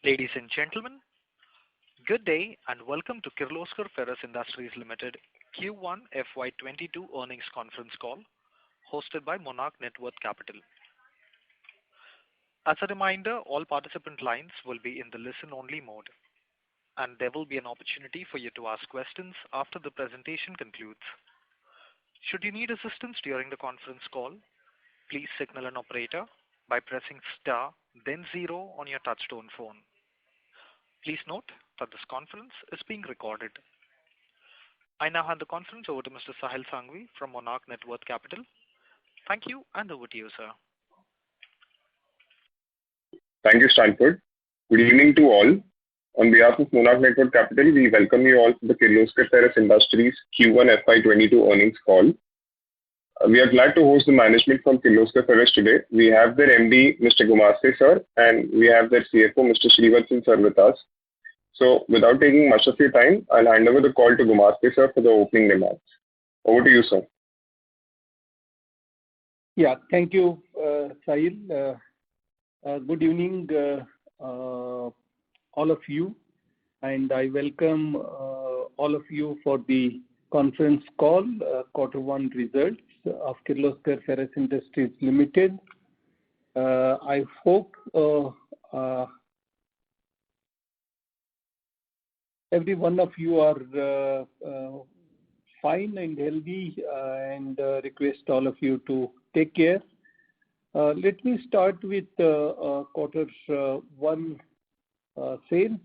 Ladies and gentlemen, good day and welcome to Kirloskar Ferrous Industries Limited Q1 FY22 earnings conference call hosted by Monarch Networth Capital. As a reminder, all participant lines will be in the listen-only mode, and there will be an opportunity for you to ask questions after the presentation concludes. Should you need assistance during the conference call, please signal an operator by pressing star then 0 on your touchtone phone. Please note that this conference is being recorded. I now hand the conference over to Mr. Sahil Sanghvi from Monarch Networth Capital. Thank you, and over to you, sir. Thank you, Stanford. Good evening to all. On behalf of Monarch Networth Capital, we welcome you all to the Kirloskar Ferrous Industries Q1 FY22 earnings call. We are glad to host the management from Kirloskar Ferrous today. We have their MD, Mr. Gumaste sir, and we have their CFO, Mr. Srivatsan sir with us. So, without taking much of your time, I'll hand over the call to Gumaste sir for the opening remarks. Over to you, sir. Yeah, thank you, Sahil. Good evening, all of you, and I welcome all of you for the conference call, Q1 results of Kirloskar Ferrous Industries Limited. I hope every one of you are fine and healthy, and request all of you to take care. Let me start with Q1 sales.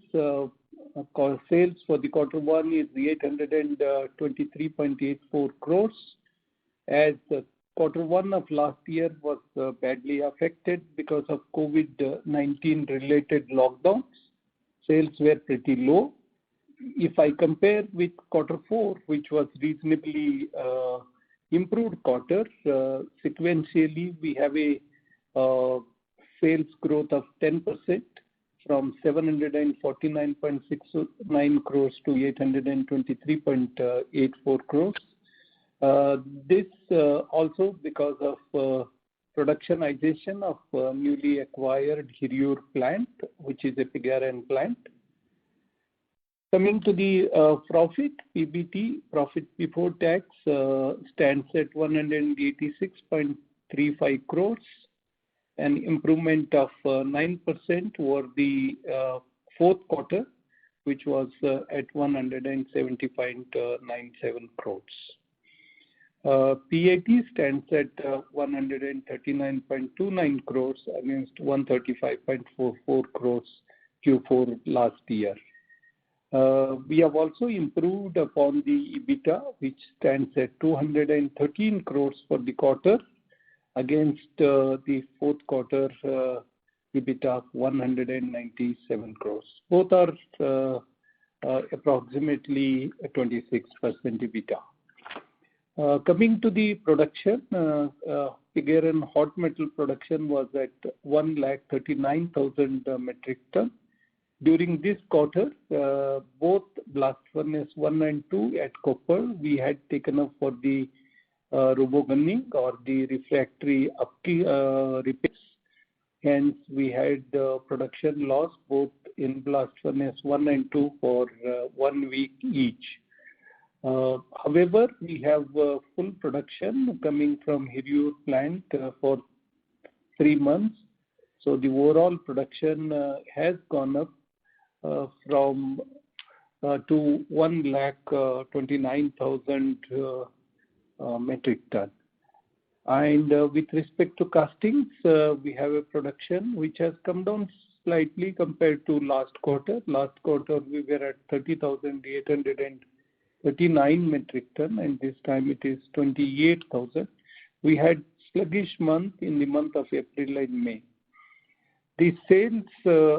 Sales for the Q1 is 823.84 crores. As Q1 of last year was badly affected because of COVID-19 related lockdowns, sales were pretty low. If I compare with Q4, which was reasonably improved quarter, sequentially we have a sales growth of 10% from 749.69 crores to 823.84 crores. This also because of productionization of newly acquired Hiriyur plant, which is a pig iron plant. Coming to the profit, PBT, profit before tax, stands at 186.35 crores, an improvement of 9% over the fourth quarter, which was at 170.97 crores. PAT stands at 139.29 crores against 135.44 crores Q4 last year. We have also improved upon the EBITDA, which stands at 213 crores for the quarter against the fourth quarter EBITDA of 197 crores. Both are approximately 26% EBITDA. Coming to the production, pig iron hot metal production was at 139,000 metric ton. During this quarter, both blast furnace 1 and 2 at Koppal, we had taken up for the robogunning or the refractory repairs. Hence, we had production loss both in blast furnace 1 and 2 for 1 week each. However, we have full production coming from Hiriyur plant for 3 months. So the overall production has gone up from to 129,000 metric ton. And with respect to castings, we have a production which has come down slightly compared to last quarter. Last quarter we were at 30,839 metric ton, and this time it is 28,000. We had sluggish month in the month of April and May. The sales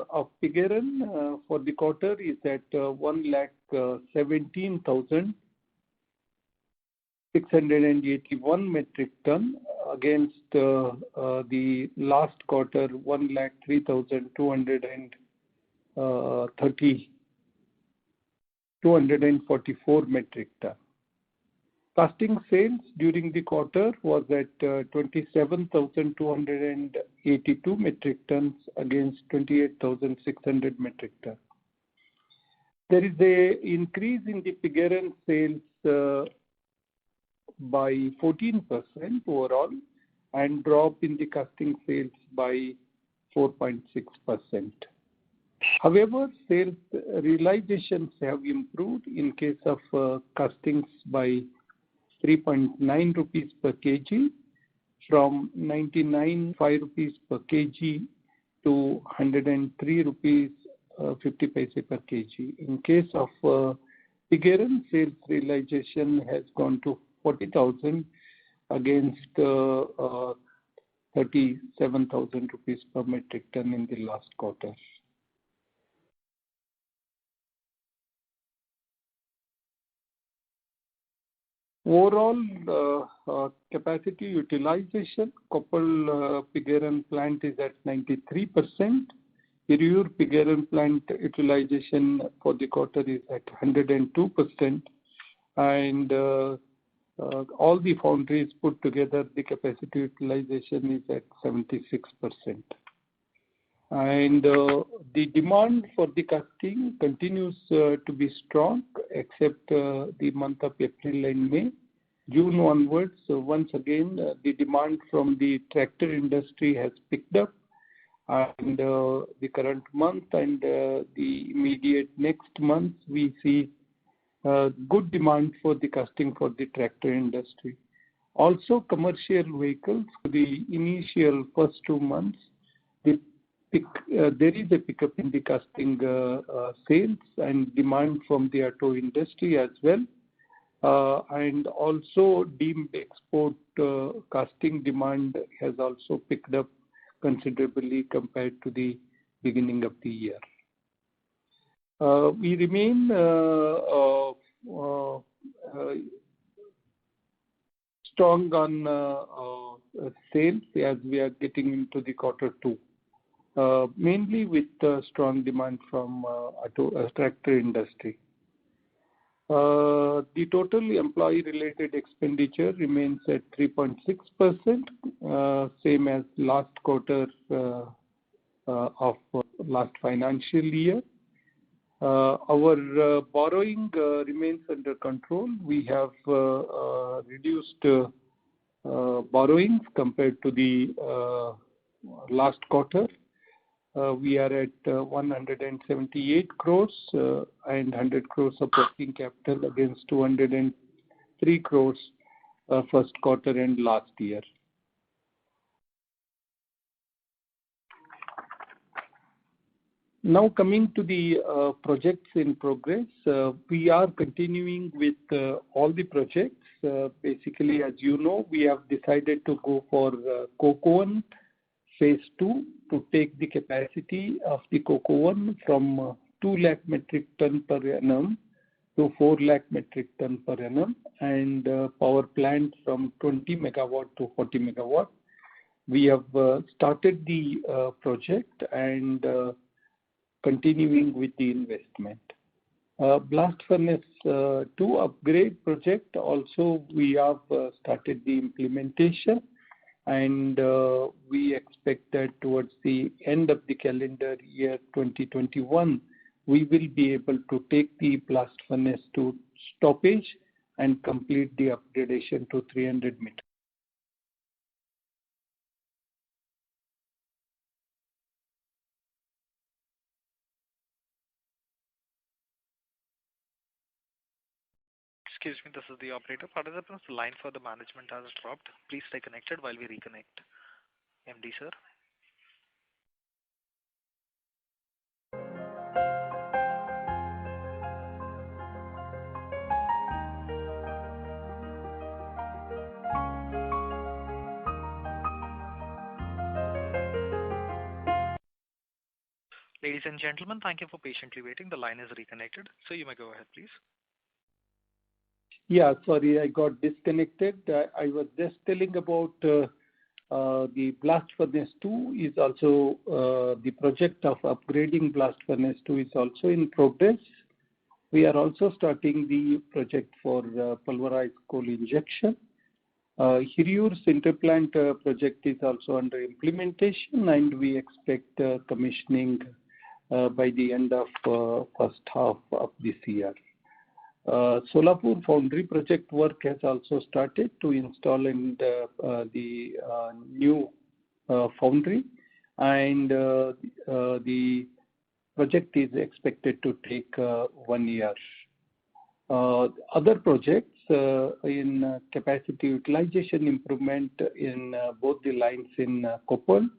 of pig iron for the quarter is at 1,17,681 metric ton against the last quarter 1,03,244 metric ton. Casting sales during the quarter was at 27,282 metric tons against 28,600 metric tons. There is an increase in the pig iron sales by 14% overall and drop in the casting sales by 4.6%. However, sales realizations have improved in case of castings by 3.9 rupees per kg from 99.5 rupees per kg to 103 rupees 50 paise per kg. In case of pig iron, sales realization has gone to 40,000 against 37,000 rupees per metric ton in the last quarter. Overall capacity utilization, Koppal pig iron plant is at 93%. Hiriyur pig iron plant utilization for the quarter is at 102%. And all the foundries put together, the capacity utilization is at 76%. And the demand for the casting continues to be strong, except the month of April and May. June onwards, once again, the demand from the tractor industry has picked up. And the current month and the immediate next month, we see good demand for the casting for the tractor industry. Also, commercial vehicles, the initial first 2 months, there is a pickup in the casting sales and demand from the auto industry as well. And also deemed export casting demand has also picked up considerably compared to the beginning of the year. We remain strong on sales as we are getting into the quarter 2. Mainly with strong demand from tractor industry. The total employee-related expenditure remains at 3.6%, same as last quarter of last financial year. Our borrowing remains under control. We have reduced borrowings compared to the last quarter. We are at 178 crores and 100 crores of working capital against 203 crores first quarter and last year. Now coming to the projects in progress, we are continuing with all the projects. Basically, as you know, we have decided to go for Coke Oven Phase 2 to take the capacity of the Coke Oven from 2 lakh metric ton per annum to 4 lakh metric ton per annum, and power plant from 20 megawatt to 40 megawatt. We have started the project and continuing with the investment. Blast Furnace 2 upgrade project also we have started the implementation, and we expect that towards the end of the calendar year 2021, we will be able to take the Blast Furnace to stoppage and complete the upgradation to 300 meters. Excuse me, this is the operator. Participants, the line for the management has dropped. Please stay connected while we reconnect. MD, sir. Ladies and gentlemen, thank you for patiently waiting. The line is reconnected. So you may go ahead, please. Yeah, sorry, I got disconnected. I was just telling about the Blast Furnace 2 is also, the project of upgrading Blast Furnace 2 is also in progress. We are also starting the project for pulverized coal injection. Hiriyur sinter plant project is also under implementation, and we expect commissioning by the end of first half of this year. Solapur foundry project work has also started to install in the new foundry, and the project is expected to take 1 year. Other projects in capacity utilization improvement in both the lines in Koppal,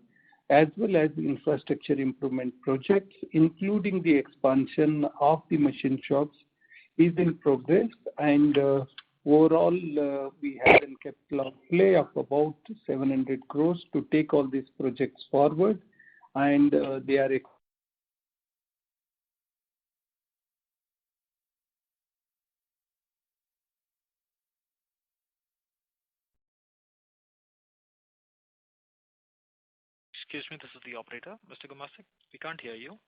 as well as infrastructure improvement projects, including the expansion of the machine shops, is in progress, and overall we have a capital outlay of about 700 crores to take all these projects forward, and they are Excuse me, this is the operator. Mr. Gumaste, we can't hear you.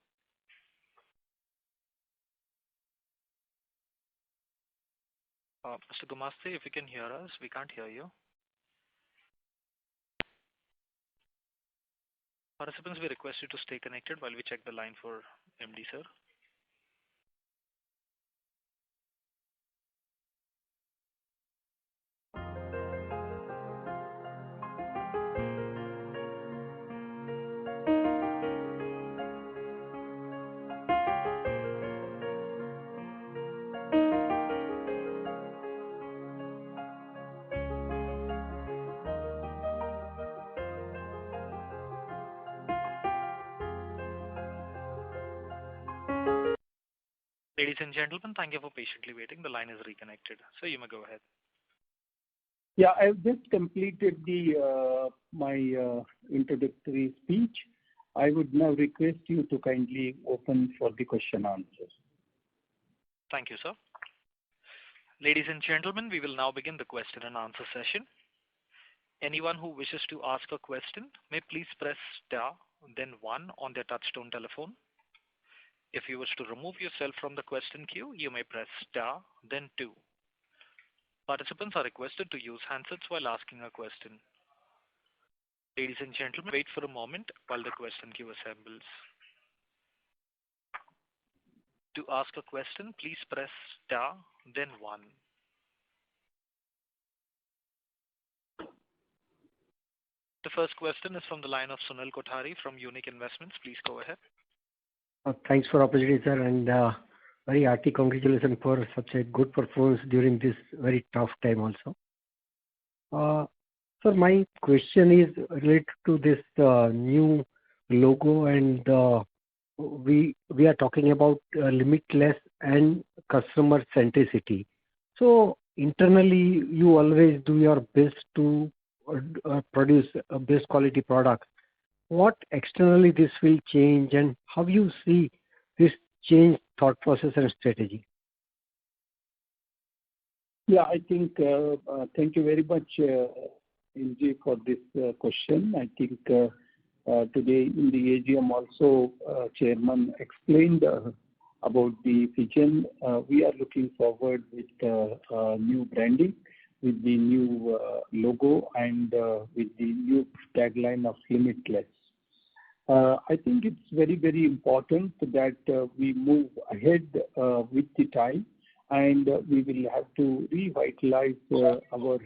Mr. Gumaste, if you can hear us, we can't hear you. Participants, we request you to stay connected while we check the line for MD, sir. Ladies and gentlemen, thank you for patiently waiting. The line is reconnected. So you may go ahead. Yeah, I've just completed my introductory speech. I would now request you to kindly open for the question answers. Thank you, sir. Ladies and gentlemen, we will now begin the question and answer session. Anyone who wishes to ask a question may please press star, then 1 on their touchtone telephone. If you wish to remove yourself from the question queue, you may press star, then 2. Participants are requested to use handsets while asking a question. Ladies and gentlemen, wait for a moment while the question queue assembles. To ask a question, please press star, then 1. The first question is from the line of Sunil Kothari from Unique Investments. Please go ahead. Thanks for the opportunity, sir, and very hearty congratulations for such a good performance during this very tough time also. Sir, my question is related to this new logo, and we are talking about limitless and customer centricity. So internally, you always do your best to produce best quality products. What externally this will change, and how you see this change thought process and strategy? Yeah, I think thank you very much, NG, for this question. I think today in the AGM also, Chairman explained about the vision. We are looking forward with new branding, with the new logo, and with the new tagline of Limitless. I think it's very, very important that we move ahead with the time, and we will have to revitalize our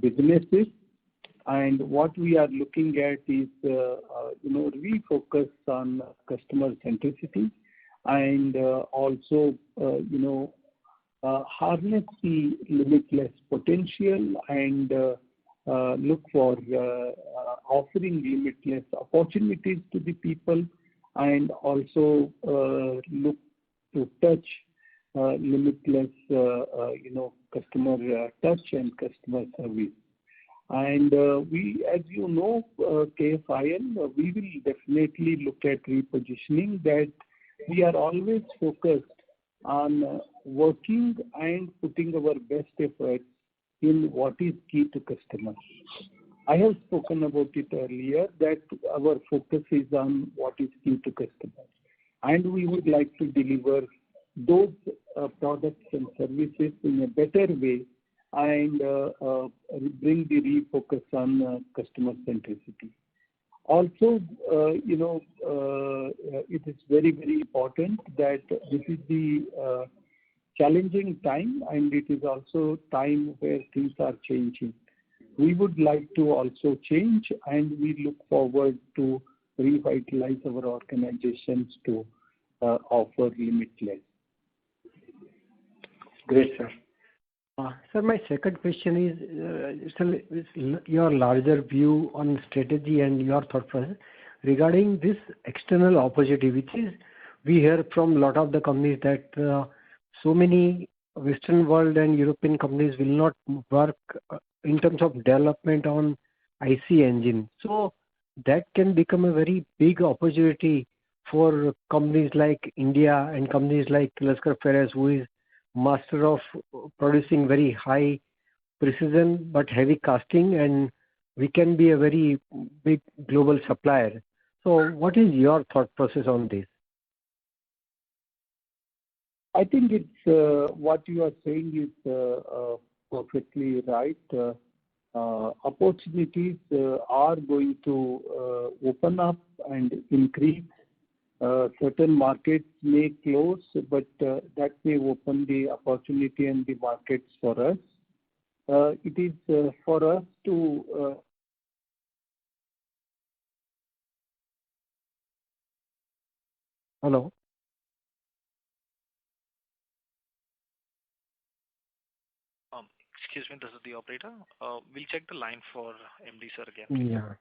businesses. And what we are looking at is, refocus on customer centricity, and also, harness the limitless potential, and look for offering limitless opportunities to the people, and also look to touch limitless, customer touch and customer service. And we, as you know, KFIL, we will definitely look at repositioning that. We are always focused on working and putting our best efforts in what is key to customers. I have spoken about it earlier that our focus is on what is key to customers, and we would like to deliver those products and services in a better way and bring the refocus on customer centricity. Also, it is very, very important that this is the challenging time, and it is also time where things are changing. We would like to also change, and we look forward to revitalize our organizations to offer limitless. Great, sir. Sir, my second question is your larger view on strategy and your thought process regarding this external opportunity, which is we hear from a lot of the companies that so many Western world and European companies will not work in terms of development on IC engine. So that can become a very big opportunity for companies like India and companies like Laskar Ferris, who is master of producing very high precision but heavy casting, and we can be a very big global supplier. So what is your thought process on this? I think it's what you are saying is perfectly right. Opportunities are going to open up and increase. Certain markets may close, but that may open the opportunity and the markets for us. It is for us to Hello. Excuse me, this is the operator. We'll check the line for MD sir again. Yeah.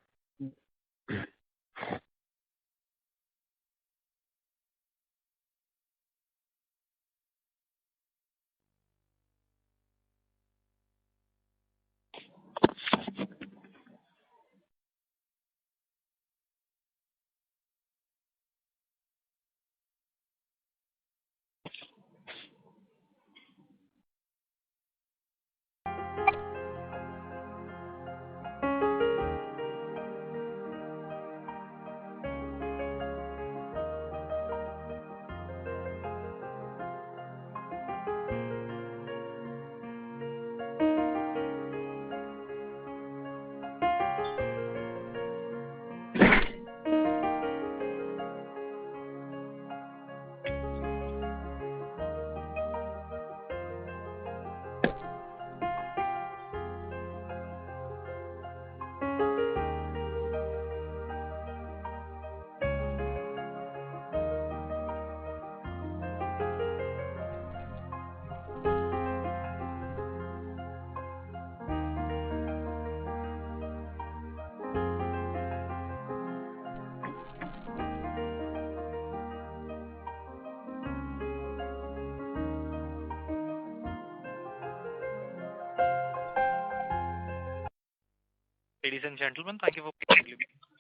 Ladies and gentlemen, thank you for patiently.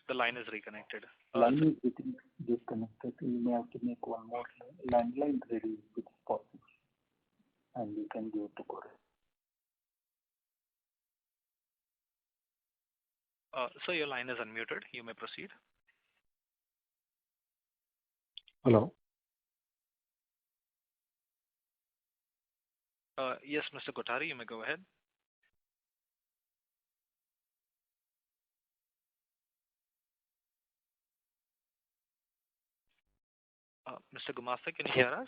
The line is reconnected. Line is getting disconnected. You may have to make one more landline ready if it's possible, and you can give it to Corey. So your line is unmuted. You may proceed. Hello. Yes, Mr. Kothari, you may go ahead. Mr. Gumasta, can you hear us?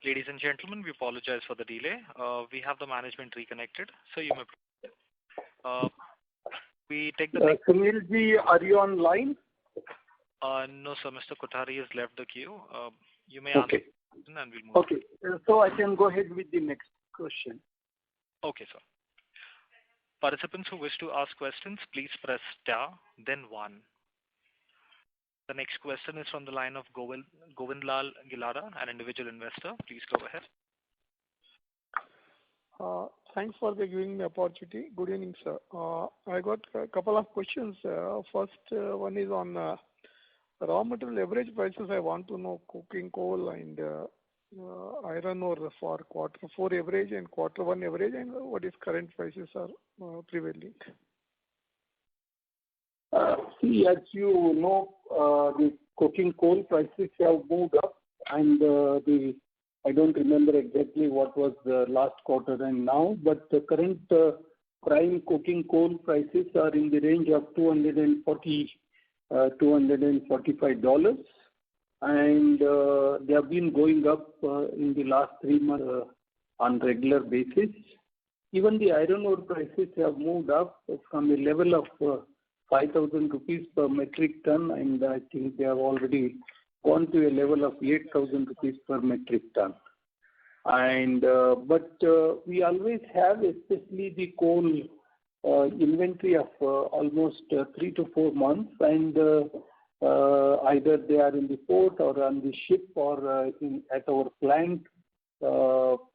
Ladies and gentlemen, we apologize for the delay. We have the management reconnected, so you may proceed. We take the next. Sunilji, are you online? No, sir. Mr. Kothari has left the queue. You may Okay. answer the question and we'll move. Okay. So I can go ahead with the next question. Okay, sir. Participants who wish to ask questions, please press star, then 1. The next question is from the line of Govindlal Gilada, an individual investor. Please go ahead. Thanks for giving me opportunity. Good evening, sir. I got a couple of questions. First one is on raw material average prices. I want to know coking coal and iron ore for Q4 average and Q1 average, and what is current prices are prevailing. See, as you know, the coking coal prices have moved up, and I don't remember exactly what was the last quarter and now, but the current prime coking coal prices are in the range of $245, and they have been going up in the last 3 months on regular basis. Even the iron ore prices have moved up from a level of 5,000 rupees per metric ton, and I think they have already gone to a level of 8,000 rupees per metric ton. And but we always have, especially the coal inventory of almost 3 to 4 months, and either they are in the port or on the ship or at our plant. So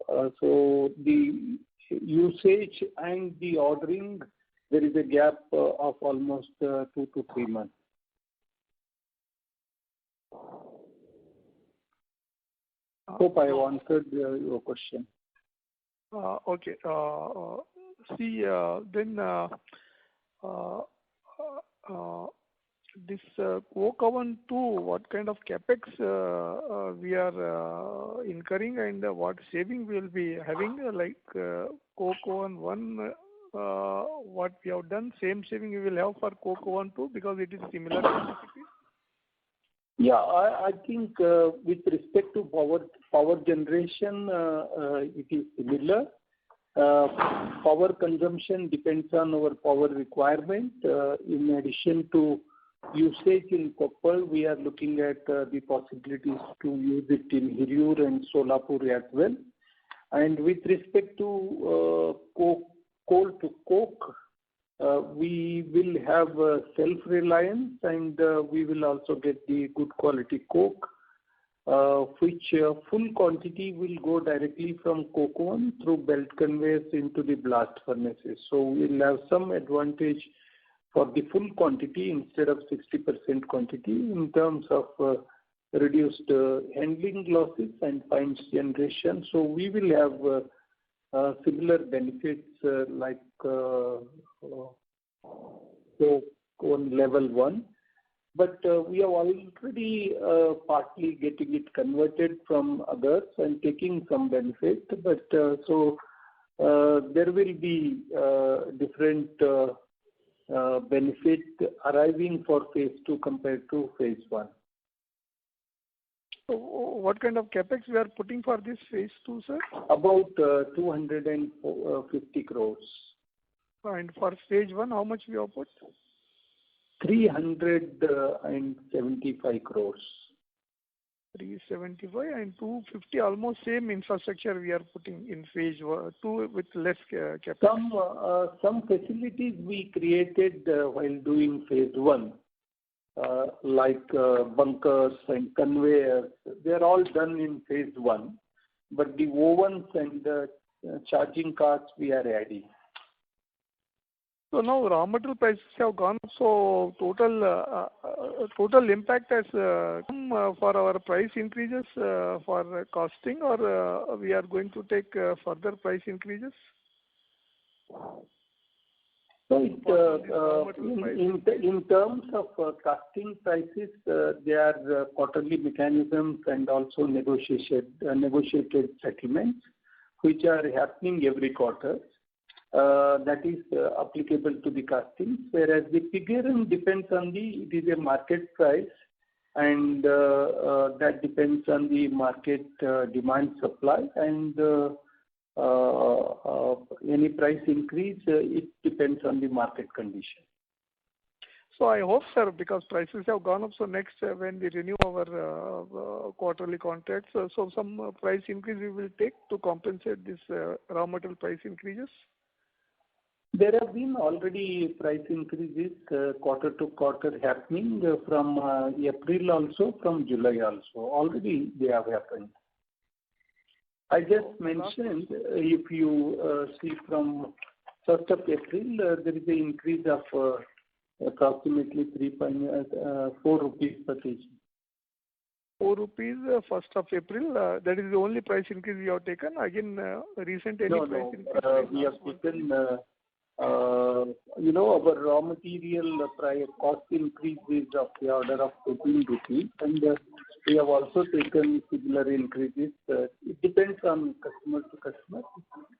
the usage and the ordering, there is a gap of almost 2 to 3 months. Hope I answered your question. Okay. Then this Coke Oven 2, what kind of capex we are incurring, and what saving we will be having, like Coke Oven 1, what we have done, same saving we will have for Coke Oven 2 because it is similar capacity? Yeah, I think with respect to power generation, it is similar. Power consumption depends on our power requirement. In addition to usage in Koppal, we are looking at the possibilities to use it in Hiriyur and Solapur as well. And with respect to coal to coke, we will have self-reliance, and we will also get the good quality coke, which full quantity will go directly from coke oven through belt conveyors into the blast furnaces. So we'll have some advantage for the full quantity instead of 60% quantity in terms of reduced handling losses and fines generation. So we will have similar benefits like on level 1. But we are already partly getting it converted from others and taking some benefit. But so there will be different benefit arriving for phase 2 compared to phase 1. So what kind of capex we are putting for this phase 2, sir? About 250 crores. And for stage 1, how much we have put? 375 crores. 375 and 250, almost same infrastructure we are putting in phase 2 with less capex. Some facilities we created while doing phase 1, like bunkers and conveyors. They are all done in phase 1, but the ovens and charging carts we are adding. So now raw material prices have gone up, so total impact has come for our price increases for costing, or we are going to take further price increases? So in terms of casting prices, there are quarterly mechanisms and also negotiated settlements, which are happening every quarter. That is applicable to the castings, whereas the pig iron depends on it is a market price, and that depends on the market demand supply, and any price increase, it depends on the market condition. So I hope, sir, because prices have gone up, so next when we renew our quarterly contracts, so some price increase we will take to compensate this raw material price increases? There have been already price increases quarter to quarter happening from April also, from July also. Already they have happened. I just mentioned, if you see from 1st of April, there is an increase of approximately 4 rupees per kg. 4 rupees, 1st of April. That is the only price increase we have taken. Again, recent any price increase? We have taken, our raw material price cost increase is of the order of 14 rupees, and we have also taken similar increases. It depends on customer to customer.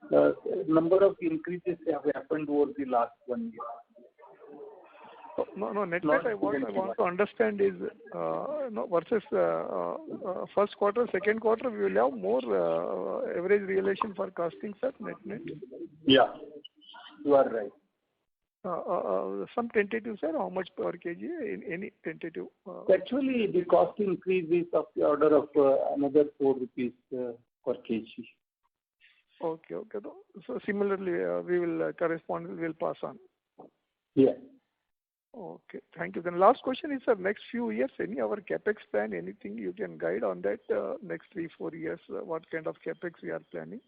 The number of increases have happened over the last 1 year. No, net I want to understand is versus first quarter, second quarter, we will have more average realization for casting, sir, net? Yeah, you are right. Some tentative, sir, how much per kg? In any tentative? Actually, the cost increase is of the order of another 4 rupees per kg. Okay. So similarly, we will correspond, we will pass on. Yeah. Okay, thank you. Then last question is, sir, next few years, any our capex plan, anything you can guide on that next 3-4 years, what kind of capex we are planning?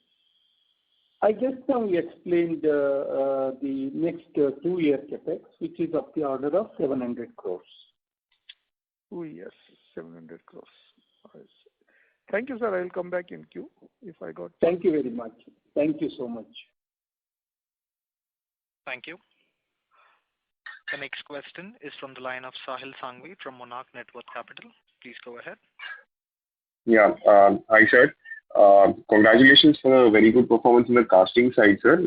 I just now explained the next 2-year capex, which is of the order of 700 crores. 2 years, 700 crores. Thank you, sir. I will come back in queue if I got. Thank you very much. Thank you so much. Thank you. The next question is from the line of Sahil Sanghvi from Monarch Networth Capital. Please go ahead. Yeah. Hi, sir. Congratulations for a very good performance in the casting side, sir.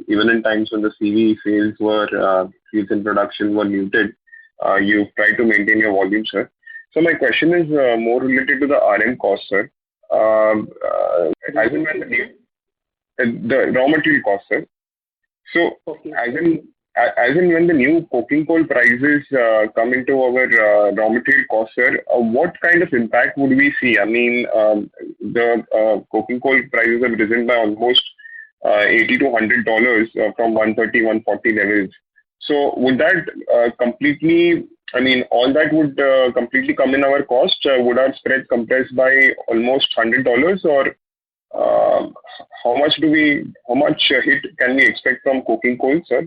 Even in times when the CV sales in production were muted, you tried to maintain your volume, sir. So my question is more related to the RM cost, sir. As in when the raw material cost, sir. So okay. As in when the new coking coal prices come into our raw material cost, sir, what kind of impact would we see? I mean, the coking coal prices have risen by almost $80 to $100 from 130, 140 levels. So would that completely, I mean, all that would completely come in our cost? Would our spread compress by almost $100, or how much hit can we expect from coking coal, sir?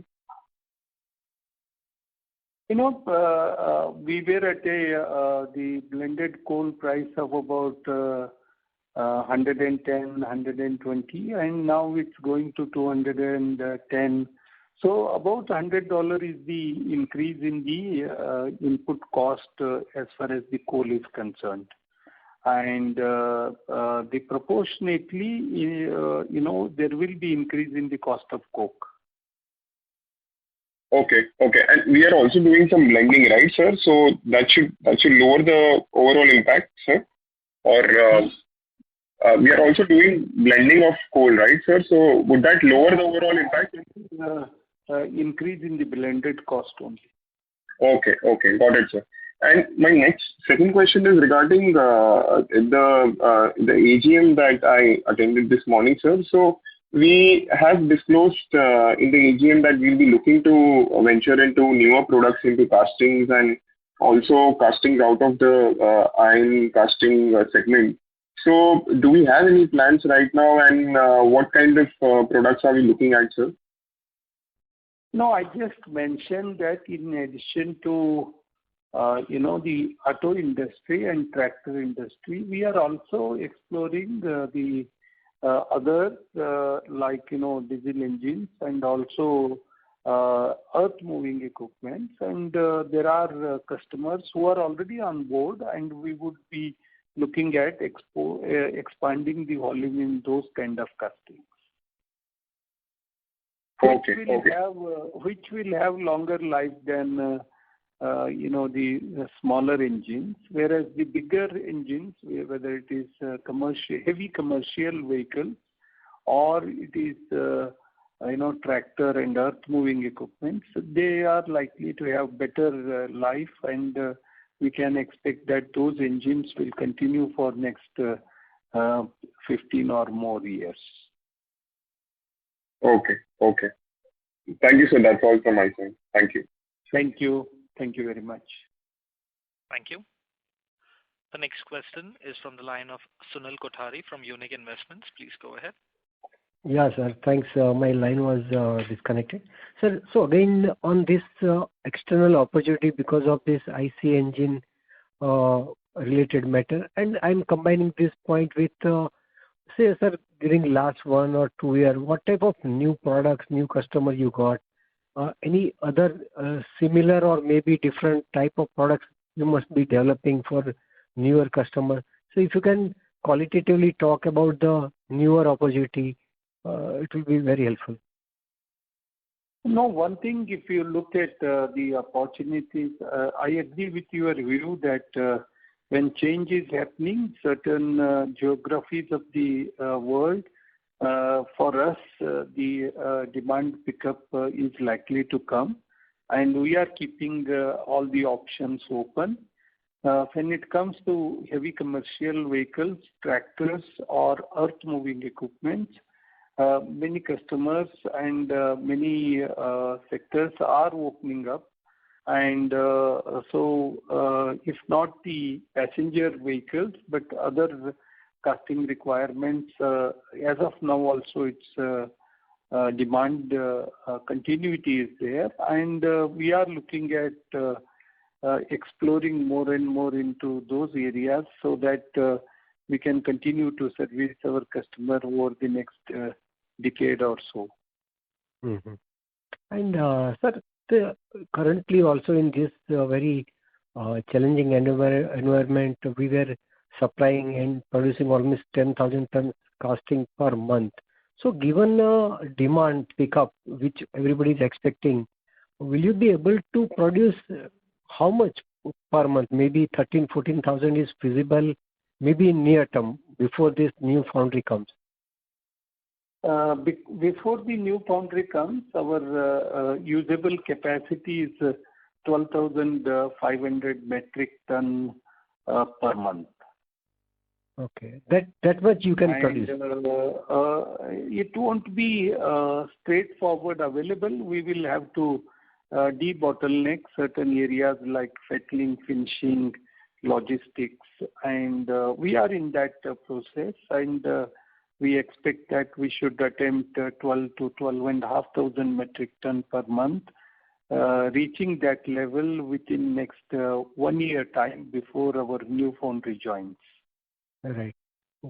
We were at the blended coal price of about 110, 120, and now it's going to 210. So about $100 is the increase in the input cost as far as the coal is concerned. And the proportionately, there will be increase in the cost of coke. Okay. And we are also doing some blending, right, sir? So that should lower the overall impact, sir? Or we are also doing blending of coal, right, sir? So would that lower the overall impact? Increase in the blended cost only. Okay. Got it, sir. And my second question is regarding the AGM that I attended this morning, sir. So we have disclosed in the AGM that we'll be looking to venture into newer products into castings and also castings out of the iron casting segment. So do we have any plans right now, and what kind of products are we looking at, sir? No, I just mentioned that in addition to the auto industry and tractor industry, we are also exploring the other like diesel engines and also earth moving equipment, and there are customers who are already on board, and we would be looking at expanding the volume in those kind of castings. Okay. Which will have longer life than the smaller engines, whereas the bigger engines, whether it is heavy commercial vehicles or it is tractor and earth moving equipment, they are likely to have better life, and we can expect that those engines will continue for next 15 or more years. Okay. Thank you, sir. That's all from my side. Thank you. Thank you. Thank you very much. Thank you. The next question is from the line of Sunil Kothari from Unique Investments. Please go ahead. Yeah, sir. Thanks. My line was disconnected. Sir, so again, on this external opportunity because of this IC engine related matter, and I'm combining this point with, say, sir, during last 1 or 2 years, what type of new products, new customer you got? Any other similar or maybe different type of products you must be developing for newer customers? So if you can qualitatively talk about the newer opportunity, it will be very helpful. No, one thing, if you look at the opportunities, I agree with your view that when change is happening, certain geographies of the world, for us, the demand pickup is likely to come, and we are keeping all the options open. When it comes to heavy commercial vehicles, tractors, or earth-moving equipment, many customers and many sectors are opening up. And so if not the passenger vehicles, but other casting requirements, as of now also its demand continuity is there. And we are looking at exploring more and more into those areas so that we can continue to service our customer over the next decade or so. Mm-hmm. And sir, currently also in this very challenging environment, we were supplying and producing almost 10,000 tons casting per month. So given demand pickup, which everybody is expecting, will you be able to produce how much per month? Maybe 14,000 is feasible, maybe in near term, before this new foundry comes. Before the new foundry comes, our usable capacity is 12,500 metric ton per month. Okay, that much you can produce. It won't be straightforward available. We will have to debottleneck certain areas like fettling, finishing, logistics, and we are in that process. And we expect that we should attempt 12 to 12,500 metric ton per month, reaching that level within next 1 year time before our new foundry joins. Right.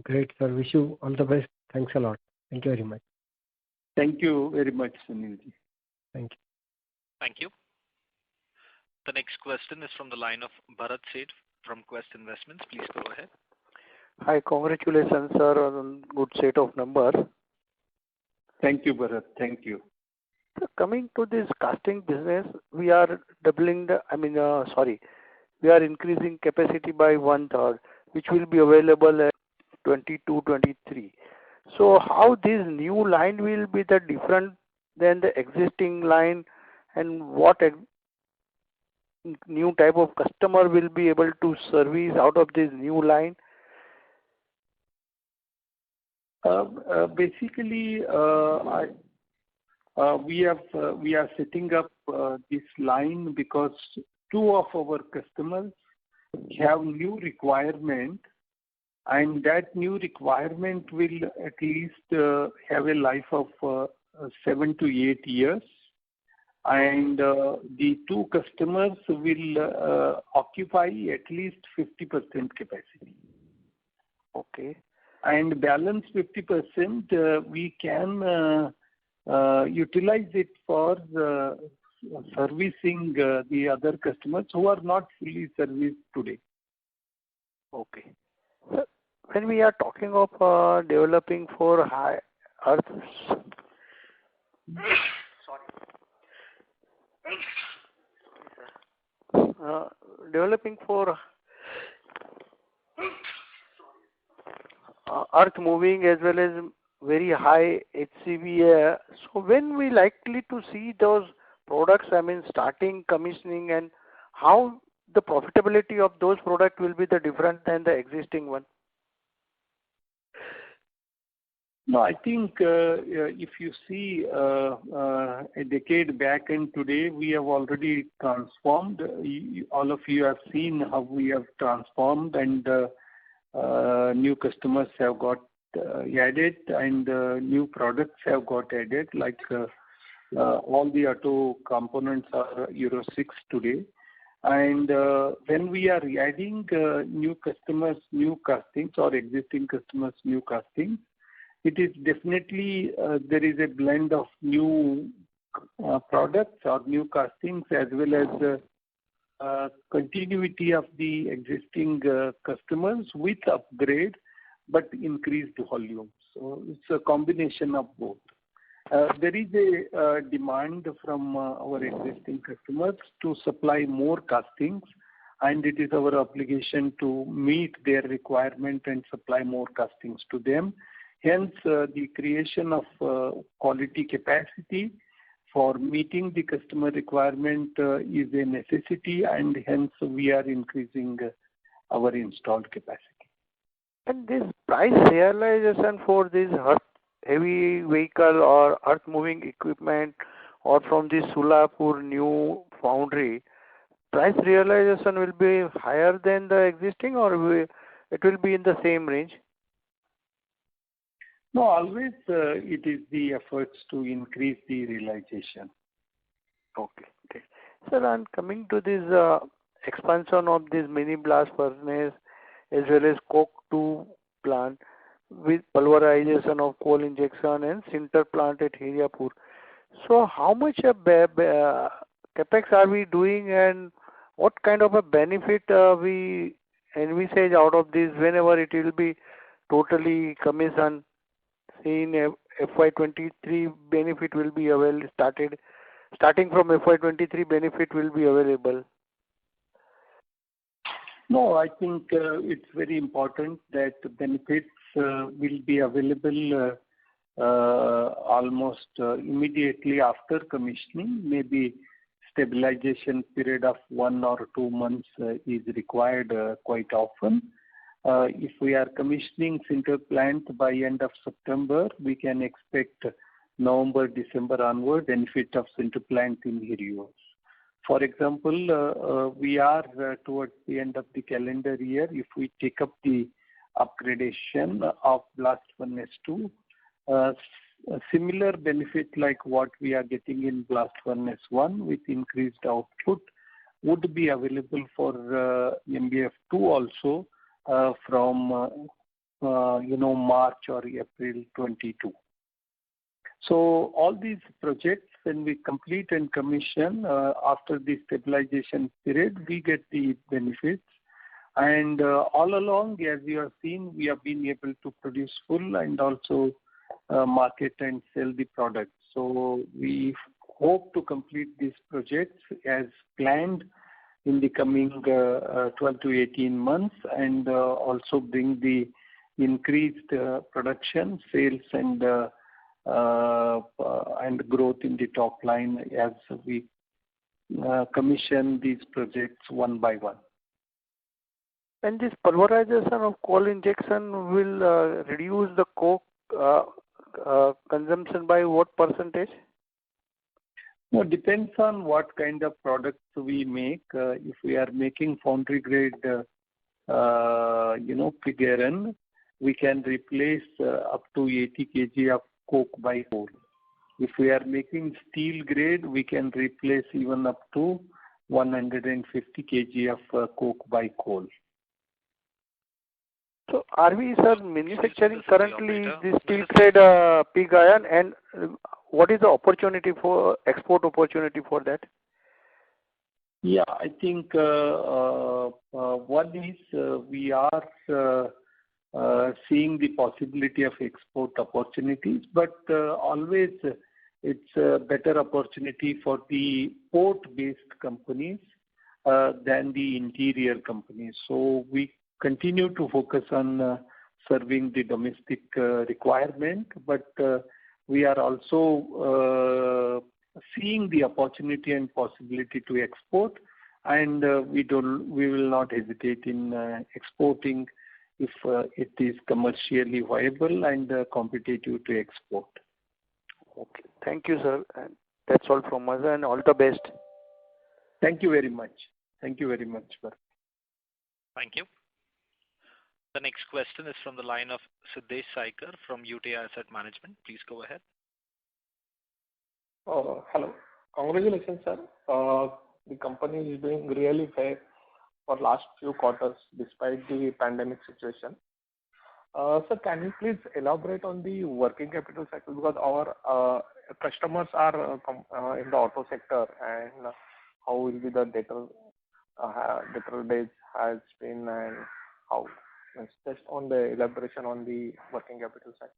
Great, sir. Wish you all the best. Thanks a lot. Thank you very much. Thank you very much, Sunilji. Thank you. Thank you. The next question is from the line of Bharat Sheth from Quest Investments. Please go ahead. Hi, congratulations, sir, on good set of numbers. Thank you, Bharat. Thank you. So coming to this casting business, we are we are increasing capacity by 1/3, which will be available at 22-23. So how this new line will be the different than the existing line, and what new type of customer will be able to service out of this new line? Basically, we are setting up this line because two of our customers have new requirement, and that new requirement will at least have a life of 7 to 8 years. And the two customers will occupy at least 50% capacity. Okay. And balance 50%, we can utilize it for servicing the other customers who are not fully serviced today. Okay. So when we are talking of developing for high earth, developing for earth moving as well as very high HCV. So when we likely to see those products, I mean, starting commissioning, and how the profitability of those products will be the different than the existing one? No, I think if you see a decade back and today, we have already transformed. All of you have seen how we have transformed, and new customers have got added, and new products have got added. Like all the auto components are Euro 6 today. And when we are adding new customers, new castings, or existing customers, new castings, it is definitely there is a blend of new products or new castings as well as continuity of the existing customers with upgrade but increased volume. So it's a combination of both. There is a demand from our existing customers to supply more castings, and it is our obligation to meet their requirement and supply more castings to them. Hence, the creation of quality capacity for meeting the customer requirement is a necessity, and hence we are increasing our installed capacity. And this price realization for this heavy vehicle or earth moving equipment or from the Solapur new foundry, price realization will be higher than the existing, or it will be in the same range? No, always it is the efforts to increase the realization. Okay. Okay. Sir, and coming to this expansion of this mini blast furnace as well as Coke 2 plant with pulverization of coal injection and sinter plant at Hiriapur. So how much capex are we doing, and what kind of a benefit we envisage out of this whenever it will be totally commissioned? In FY23 benefit will be available, starting from FY23 benefit will be available. No, I think it's very important that benefits will be available almost immediately after commissioning. Maybe stabilization period of 1 or 2 months is required quite often. If we are commissioning sinter plant by end of September, we can expect November, December onward benefit of sinter plant in Hiriur. For example, we are towards the end of the calendar year. If we take up the upgradation of blast furnace 2, a similar benefit like what we are getting in blast furnace 1 with increased output would be available for MBF 2 also from March or April 22. So all these projects, when we complete and commission after the stabilization period, we get the benefits. And all along, as you have seen, we have been able to produce full and also market and sell the product. So we hope to complete these projects as planned in the coming 12 to 18 months, and also bring the increased production, sales, and growth in the top line as we commission these projects one by one. And this pulverization of coal injection will reduce the coke consumption by what percentage? No, depends on what kind of products we make. If we are making foundry grade, pig iron, we can replace up to 80 kg of coke by coal. If we are making steel grade, we can replace even up to 150 kg of coke by coal. So are we, sir, manufacturing currently this steel grade pig iron, and what is the opportunity for export opportunity for that? Yeah, I think one is we are seeing the possibility of export opportunities, but always it's a better opportunity for the port-based companies than the interior companies. So we continue to focus on serving the domestic requirement, but we are also seeing the opportunity and possibility to export, and we will not hesitate in exporting if it is commercially viable and competitive to export. Okay. Thank you, sir. And that's all from us, and all the best. Thank you very much. Thank you very much, sir. Thank you. The next question is from the line of Siddesh Saikar from UTI Asset Management. Please go ahead. Hello. Congratulations, sir. The company is doing really well for last few quarters despite the pandemic situation. Sir, can you please elaborate on the working capital cycle, because our customers are in the auto sector, and how will be the debtor days has been, and how? Just on the elaboration on the working capital side.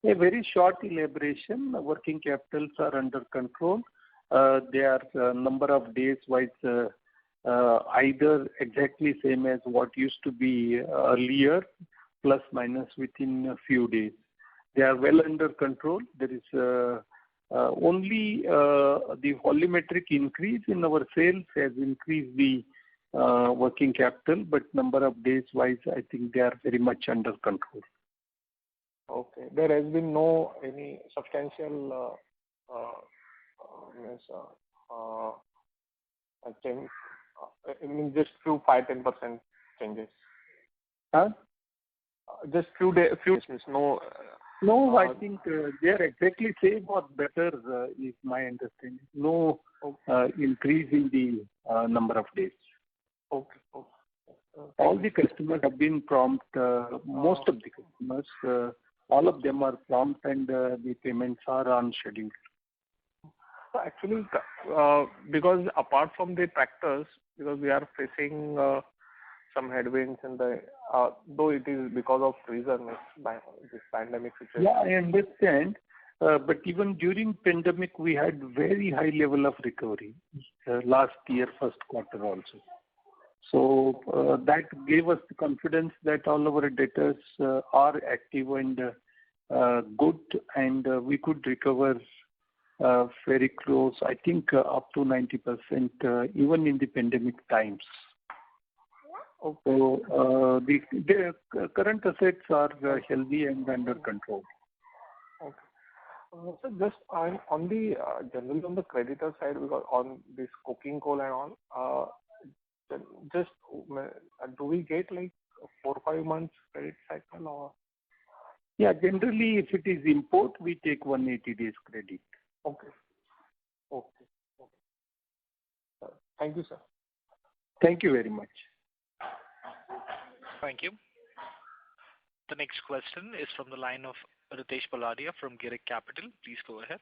A very short elaboration. Working capitals are under control. They are number of days wise either exactly same as what used to be earlier, plus minus within a few days. They are well under control. There is only the volumetric increase in our sales has increased the working capital, but number of days wise, I think they are very much under control. Okay. There has been no any substantial change. I mean, just few 5-10% changes. Huh? Just few days, no. No, I think they are exactly same or better is my understanding. No increase in the number of days. Okay. All the customers have been prompt. Most of the customers, all of them are prompt, and the payments are on schedule. So actually, because apart from the tractors, because we are facing some headwinds in the, though it is because of reason this pandemic situation. Yeah, I understand. But even during pandemic, we had very high level of recovery last year, first quarter also. So that gave us the confidence that all our debtors are active and good, and we could recover very close, I think up to 90%, even in the pandemic times. Okay. So the current assets are healthy and under control. Okay. So just on the generally on the creditor side, because on this coking coal and all, just do we get like 4 or 5 months credit cycle, or? Yeah, generally if it is import, we take 180 days credit. Okay. Thank you, sir. Thank you very much. Thank you. The next question is from the line of Ritesh Poladia from Girik Capital. Please go ahead.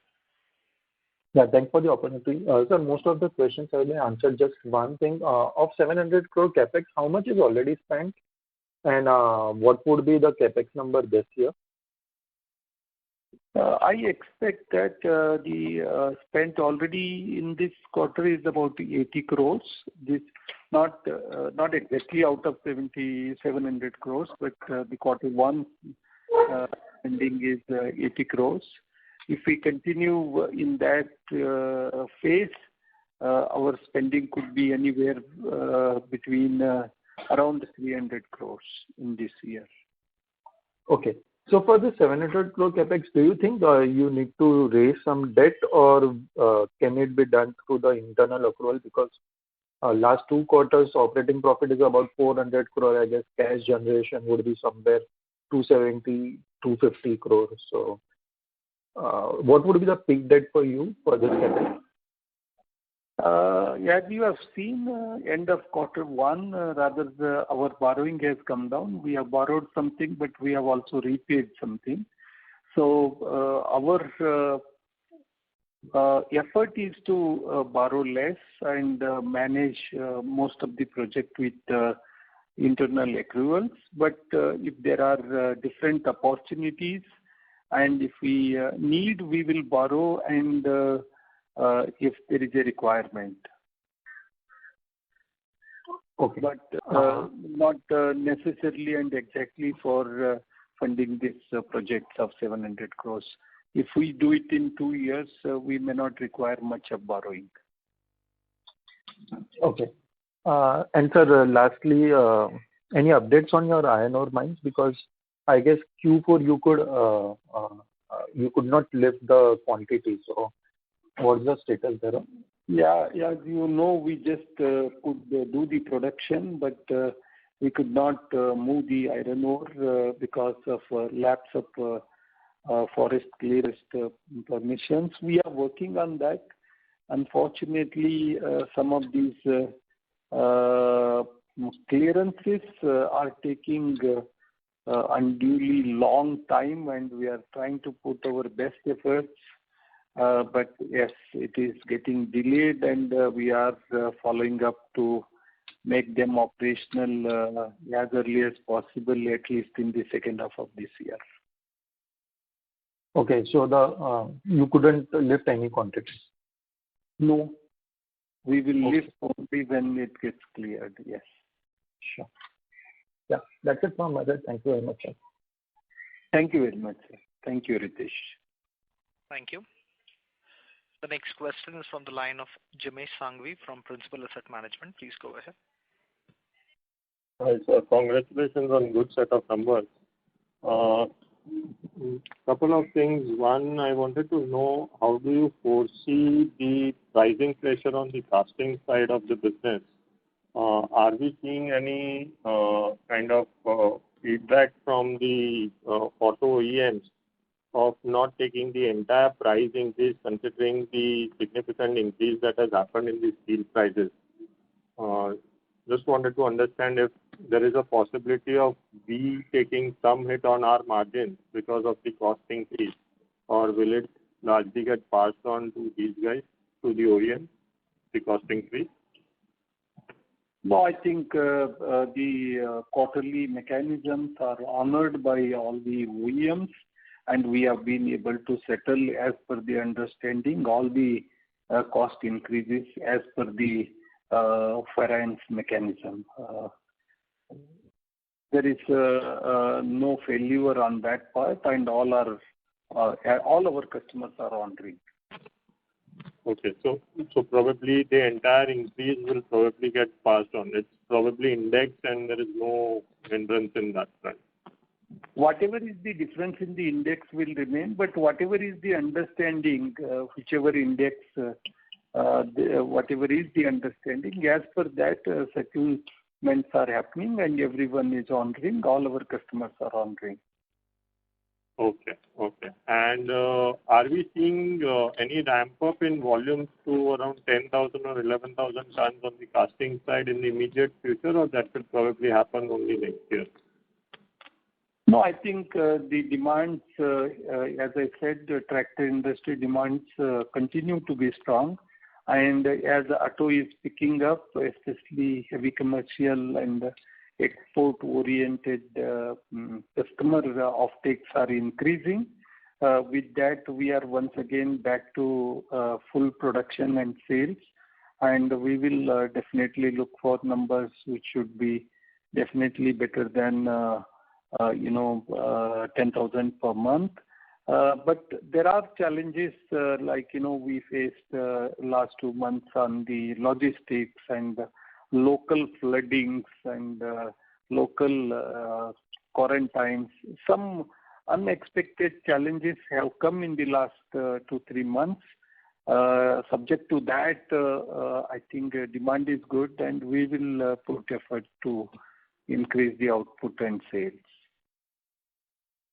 Yeah, thanks for the opportunity. Sir, most of the questions have been answered. Just one thing, of 700 crore capex, how much is already spent, and what would be the capex number this year? I expect that the spent already in this quarter is about 80 crores. This not exactly out of 700 crores, but the quarter one spending is 80 crores. If we continue in that phase, our spending could be anywhere between around 300 crores in this year. Okay. So for the 700 crore capex, do you think you need to raise some debt, or can it be done through the internal accrual? Because last 2 quarters operating profit is about 400 crore. I guess cash generation would be somewhere 270, 250 crores. So what would be the peak debt for you for this capex? As you have seen, end of quarter one, our borrowing has come down. We have borrowed something, but we have also repaid something. So our effort is to borrow less and manage most of the project with internal accruals. But if there are different opportunities, and if we need, we will borrow, and if there is a requirement. Okay. But not necessarily and exactly for funding this project of 700 crores. If we do it in 2 years, we may not require much of borrowing. Okay. And sir, lastly, any updates on your iron ore mines? Because I guess Q4 you could not lift the quantity. So what's the status there? Yeah, as you know, we just could do the production, but we could not move the iron ore because of lapse of forest clearance permissions. We are working on that. Unfortunately, some of these clearances are taking unduly long time, and we are trying to put our best efforts. But yes, it is getting delayed, and we are following up to make them operational as early as possible, at least in the second half of this year. Okay, so you couldn't lift any quantities? No, we will lift only when it gets cleared. Yes. Sure. Yeah, that's it from my side. Thank you very much, sir. Thank you very much, sir. Thank you, Ritesh. Thank you. The next question is from the line of Jimesh Sanghvi from Principal Asset Management. Please go ahead. Hi, sir. Congratulations on good set of numbers. Couple of things. One, I wanted to know, how do you foresee the pricing pressure on the casting side of the business? Are we seeing any kind of feedback from the auto OEMs of not taking the entire price increase, considering the significant increase that has happened in the steel prices? Just wanted to understand if there is a possibility of we taking some hit on our margins because of the cost increase, or will it largely get passed on to these guys, to the OEM, the cost increase? No, I think the quarterly mechanisms are honored by all the OEMs, and we have been able to settle as per the understanding all the cost increases as per the variance mechanism. There is no failure on that part, and all our customers are honoring. Okay, so probably the entire increase will probably get passed on. It's probably indexed and there is no hindrance in that front. Whatever is the difference in the index will remain, but whatever is the understanding, whichever index, whatever is the understanding, as per that settlements are happening and everyone is honoring, all our customers are honoring. Okay. And are we seeing any ramp up in volumes to around 10,000 or 11,000 tons on the casting side in the immediate future, or that will probably happen only next year? No, I think the demands, as I said, the tractor industry demands continue to be strong. And as auto is picking up, especially heavy commercial and export-oriented customer offtakes are increasing. With that, we are once again back to full production and sales. And we will definitely look for numbers which should be definitely better than 10,000 per month. But there are challenges like, we faced last 2 months on the logistics and local floodings and local quarantines. Some unexpected challenges have come in the last 2-3 months. Subject to that, I think demand is good, and we will put effort to increase the output and sales.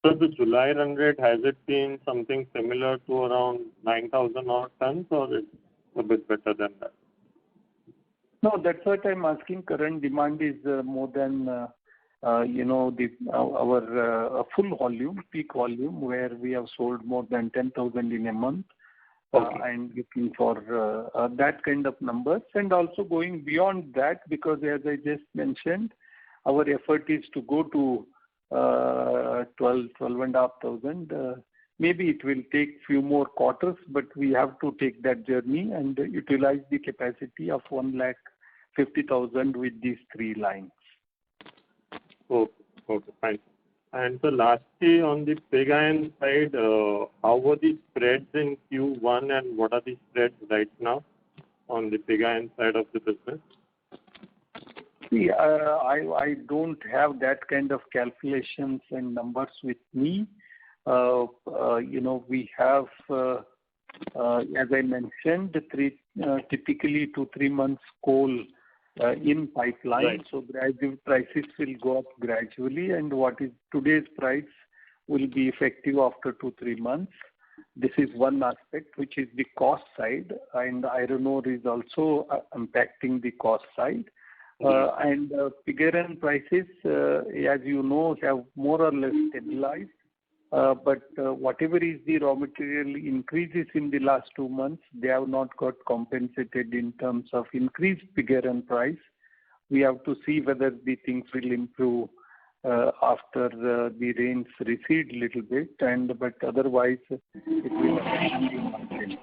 So the July run rate, has it been something similar to around 9,000 odd tons, or it's a bit better than that? No, that's what I'm asking. Current demand is more than our full volume, peak volume, where we have sold more than 10,000 in a month. Okay. And looking for that kind of numbers, and also going beyond that, because as I just mentioned, our effort is to go to 12,500. Maybe it will take few more quarters, but we have to take that journey and utilize the capacity of 1 lakh 50,000 with these 3 lines. Okay. Okay, fine. And so lastly, on the pig iron side, how were the spreads in Q1 and what are the spreads right now on the pig iron side of the business? See, I don't have that kind of calculations and numbers with me. We have, as I mentioned, typically 2-3 months coal in pipeline. Right. So gradual prices will go up gradually, and what is today's price will be effective after 2-3 months. This is one aspect, which is the cost side, and iron ore is also impacting the cost side. And pig iron prices, as you know, have more or less stabilized. But whatever is the raw material increases in the last 2 months, they have not got compensated in terms of increased pig iron price. We have to see whether the things will improve after the rains recede a little bit, but otherwise it will be maintained.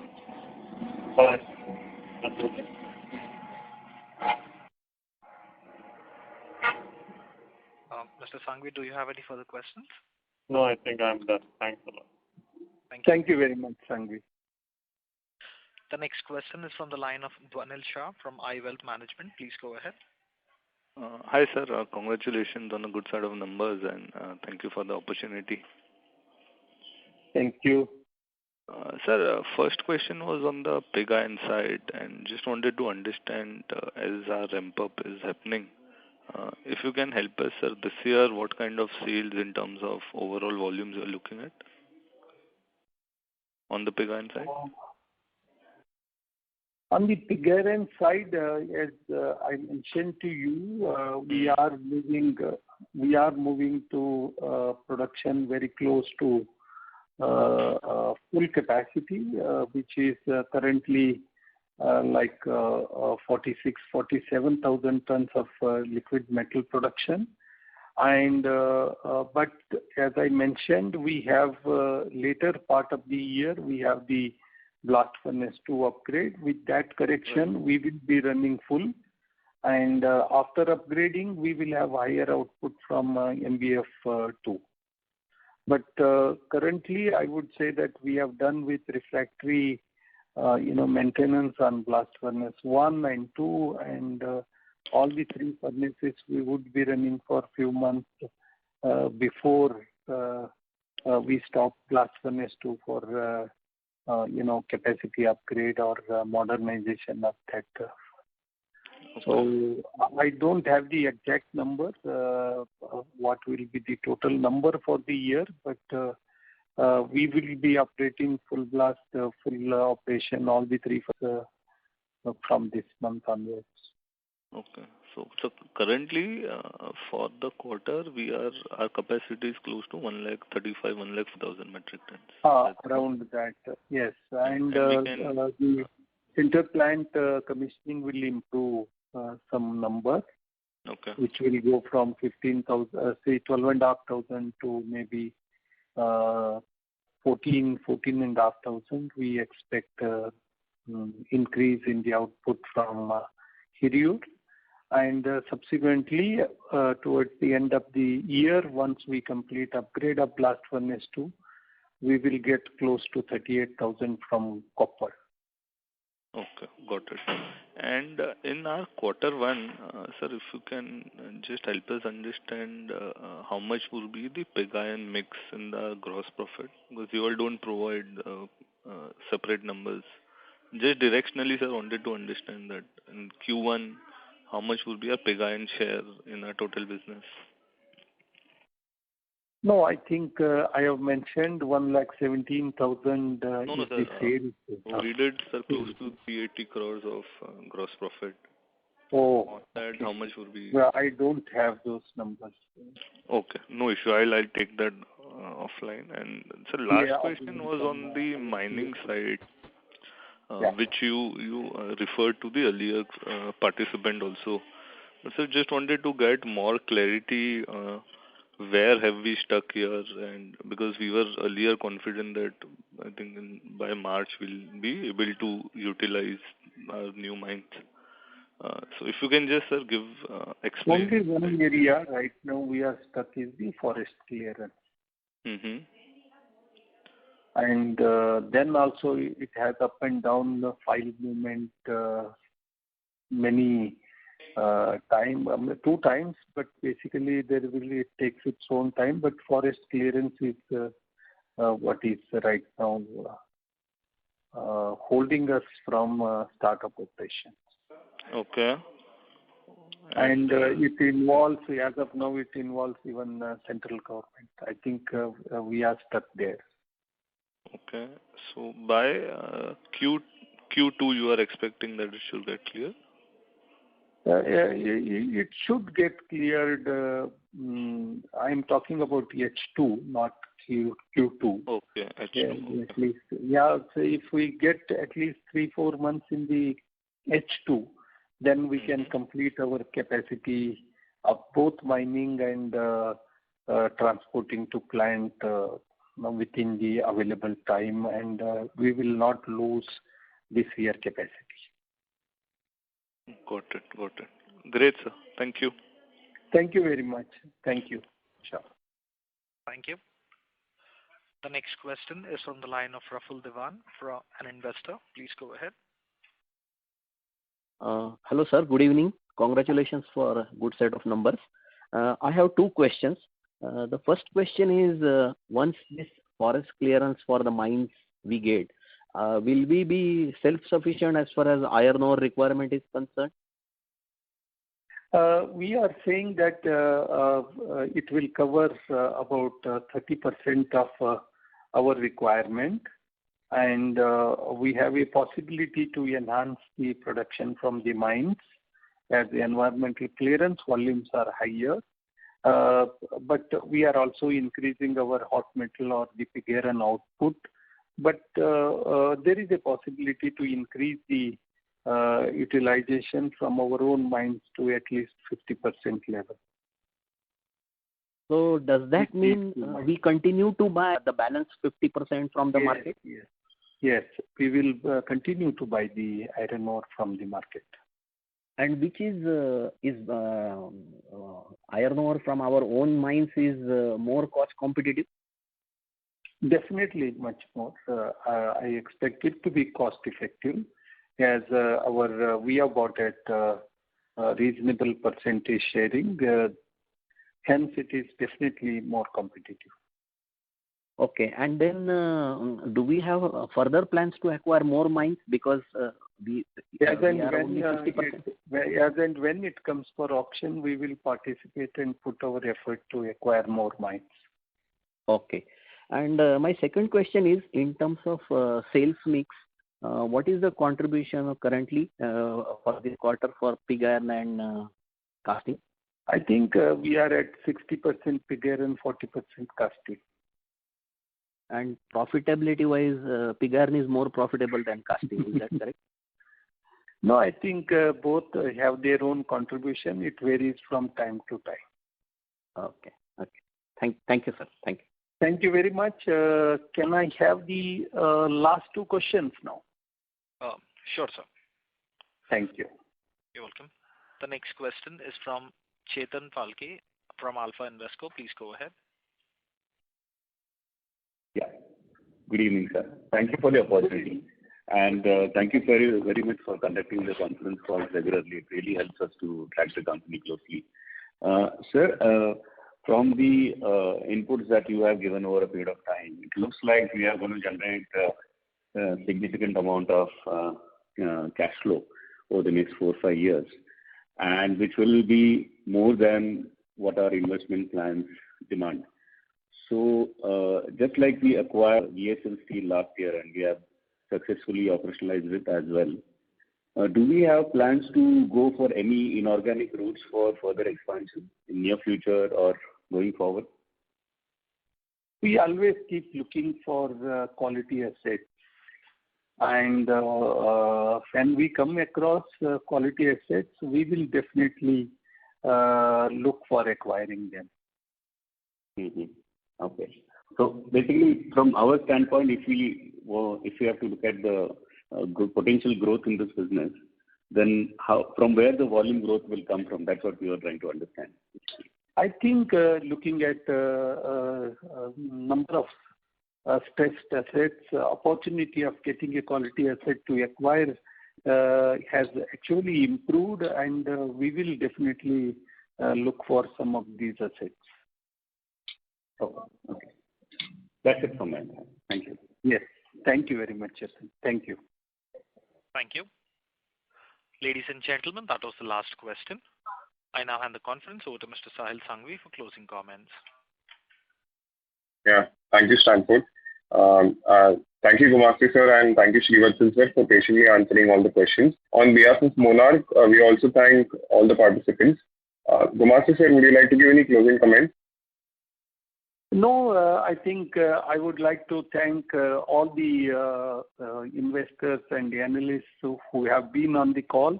Mr. Sanghvi, do you have any further questions? No, I think I'm done. Thanks a lot. Thank you very much, Sanghvi. The next question is from the line of Dwanil Shah from iWealth Management. Please go ahead. Hi, sir. Congratulations on a good set of numbers, and thank you for the opportunity. Thank you. Sir, first question was on the pig iron side, and just wanted to understand as our ramp-up is happening, if you can help us, sir, this year, what kind of sales in terms of overall volumes you're looking at on the pig iron side? On the pig iron side, as I mentioned to you, we are moving to production very close to full capacity, which is currently like 47,000 tons of liquid metal production. And but as I mentioned, we have later part of the year, we have the blast furnace 2 upgrade. With that correction, we will be running full. And after upgrading, we will have higher output from MBF 2. But currently, I would say that we have done with refractory, maintenance on blast furnace 1 and 2, and all the 3 furnaces we would be running for a few months before we stop blast furnace 2 for capacity upgrade or modernization of that. So I don't have the exact number, what will be the total number for the year, but we will be operating full blast, full operation, all the 3 from this month onwards. Okay. So currently, for the quarter, our capacity is close to 135,000, 140,000 metric tons. Around that, yes. And the sinter plant commissioning will improve some numbers, which will go from 15,000, say 12,500 to maybe 14,500. We expect increase in the output from Hiriyur. And subsequently, towards the end of the year, once we complete upgrade of blast furnace 2, we will get close to 38,000 from copper. Okay, got it. And in our quarter 1, sir, if you can just help us understand how much will be the pig iron mix in the gross profit, because you all don't provide separate numbers. Just directionally, sir, wanted to understand that in Q1, how much will be a pig iron share in our total business? No, I think I have mentioned 117,000 No, is sir. the sales. We did, sir, close to 380 crores of gross profit. Oh. On that, how much would be? Well, I don't have those numbers. Okay, no issue. I'll take that offline. And so last question was on the mining side, which you referred to the earlier participant also. So just wanted to get more clarity. Where have we stuck here? And because we were earlier confident that I think by March we'll be able to utilize our new mines. So if you can just, sir, explain. Only one area right now we are stuck is the forest clearance. Mm-hmm. And then also it has up and down the file movement many two times, but basically it takes its own time. But forest clearance is what is right now holding us from startup operations. Okay. And it involves, as of now, it involves even central government. I think we are stuck there. Okay. So by Q2, you are expecting that it should get clear? It should get cleared. I'm talking about H2, not Q2. Okay, H2. Yeah, at least, yeah. So if we get at least 3-4 months in the H2, then we can complete our capacity of both mining and transporting to plant within the available time, and we will not lose this year capacity. Got it. Great, sir. Thank you. Thank you very much. Thank you. Sure. Thank you. The next question is from the line of Raful Devan, from an investor. Please go ahead. Hello, sir. Good evening. Congratulations for a good set of numbers. I have two questions. The first question is, once this forest clearance for the mines we get, will we be self-sufficient as far as iron ore requirement is concerned? We are saying that it will cover about 30% of our requirement, and we have a possibility to enhance the production from the mines as the environmental clearance volumes are higher. But we are also increasing our hot metal or the pig iron output. But there is a possibility to increase the utilization from our own mines to at least 50% level. So does that mean we continue to buy the balance 50% from the market? Yes, we will continue to buy the iron ore from the market. And which is iron ore from our own mines is more cost competitive? Definitely much more. I expect it to be cost effective, as we have bought at reasonable percentage sharing. Hence, it is definitely more competitive. Okay, and then do we have further plans to acquire more mines, because we are only 50%? As and when it comes for auction, we will participate and put our effort to acquire more mines. Okay. And my second question is, in terms of sales mix, what is the contribution currently for this quarter for pig iron and casting? I think we are at 60% pig iron, 40% casting. And profitability-wise, pig iron is more profitable than casting. Is that correct? No, I think both have their own contribution. It varies from time to time. Okay. Thank you, sir. Thank you. Thank you very much. Can I have the last two questions now? Sure, sir. Thank you. You're welcome. The next question is from Chetan Phalke from Alpha Invesco. Please go ahead. Yeah. Good evening, sir. Thank you for the opportunity. And thank you very, very much for conducting the conference calls regularly. It really helps us to track the company closely. Sir, from the inputs that you have given over a period of time, it looks like we are going to generate a significant amount of cash flow over the next 4 or 5 years, and which will be more than what our investment plans demand. So just like we acquired VSL Steel last year and we have successfully operationalized it as well, do we have plans to go for any inorganic routes for further expansion in near future or going forward? We always keep looking for quality assets. And when we come across quality assets, we will definitely look for acquiring them. Mm-hmm. Okay. So basically, from our standpoint, if we have to look at the potential growth in this business, then from where the volume growth will come from? That's what we are trying to understand. I think looking at number of stressed assets, opportunity of getting a quality asset to acquire has actually improved, and we will definitely look for some of these assets. Okay. That's it from my end. Thank you. Yes. Thank you very much, Jason. Thank you. Thank you. Ladies and gentlemen, that was the last question. I now hand the conference over to Mr. Sahil Sanghvi for closing comments. Yeah. Thank you, Stanford. Thank you, Gumasti sir, and thank you, Srivatsan sir, for patiently answering all the questions. On behalf of Monarch, we also thank all the participants. Gumasti sir, would you like to give any closing comments? No, I think I would like to thank all the investors and the analysts who have been on the call.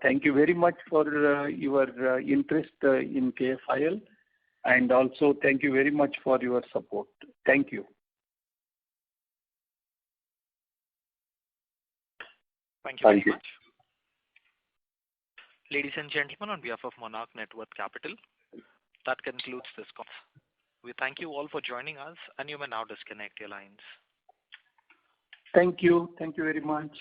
Thank you very much for your interest in KFIL, and also thank you very much for your support. Thank you. Thank you very much. Ladies and gentlemen, on behalf of Monarch Networth Capital, that concludes this call. We thank you all for joining us, and you may now disconnect your lines. Thank you. Thank you very much.